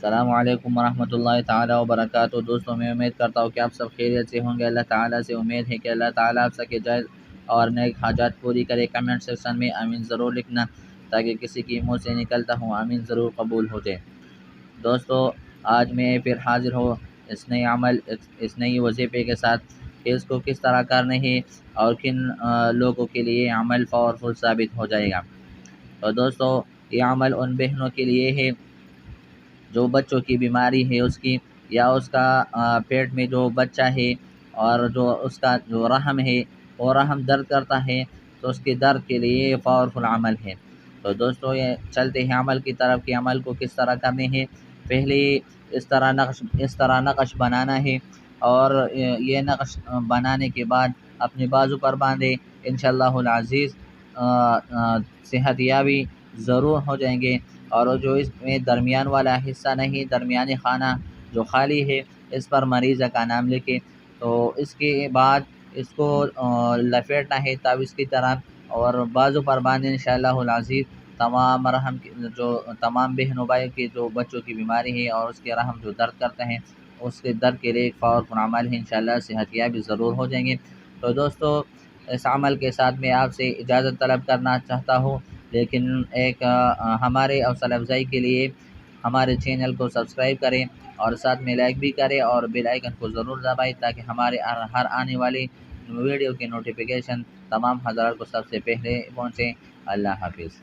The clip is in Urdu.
السلام علیکم ورحمۃ اللہ تعالیٰ وبرکاتہ۔ دوستوں میں امید کرتا ہوں کہ آپ سب خیریت سے ہوں گے۔ اللہ تعالیٰ سے امید ہے کہ اللہ تعالیٰ آپ سب کے جائز اور نیک حاجات پوری کرے۔ کمنٹ سیکشن میں آمین ضرور لکھنا تاکہ کسی کی منہ سے نکلتا ہوں آمین ضرور قبول ہو جائے۔ دوستو آج میں پھر حاضر ہوں اس نئی وظیفے کے ساتھ کہ اس کو کس طرح کرنا ہے اور کن لوگوں کے لیے عمل پاورفل ثابت ہو جائے گا۔ تو دوستو یہ عمل ان بہنوں کے لیے ہے جو بچوں کی بیماری ہے اس کی، یا اس کا پیٹ میں جو بچہ ہے اور جو اس کا جو رحم ہے وہ رحم درد کرتا ہے، تو اس کے درد کے لیے یہ پاورفل عمل ہے۔ تو دوستو یہ چلتے ہیں عمل کی طرف کہ عمل کو کس طرح کرنے ہے۔ پہلے اس طرح نقش بنانا ہے، اور یہ نقش بنانے کے بعد اپنے بازو پر باندھے، انشاءاللہ العزیز صحت یابی ضرور ہو جائیں گے۔ اور جو اس میں درمیان والا حصہ نہیں، درمیانی خانہ جو خالی ہے، اس پر مریضہ کا نام لکھے۔ تو اس کے بعد اس کو لپیٹنا ہے تعویذ کی طرح اور بازو پر باندھے انشاءاللہ العزیز۔ تمام بہنوں بھائی کی جو بچوں کی بیماری ہے اور اس کے رحم جو درد کرتے ہیں، اس کے درد کے لیے ایک پاورفل عمل ہے، انشاءاللہ صحت یابی ضرور ہو جائیں گے۔ تو دوستو اس عمل کے ساتھ میں آپ سے اجازت طلب کرنا چاہتا ہوں، لیکن ایک ہمارے حوصلہ افزائی کے لیے ہمارے چینل کو سبسکرائب کریں اور ساتھ میں لائک بھی کریں اور بیل آئیکن کو ضرور دبائیں تاکہ ہمارے ہر آنے والی ویڈیو کی نوٹیفیکیشن تمام حضرات کو سب سے پہلے پہنچے۔ اللہ حافظ۔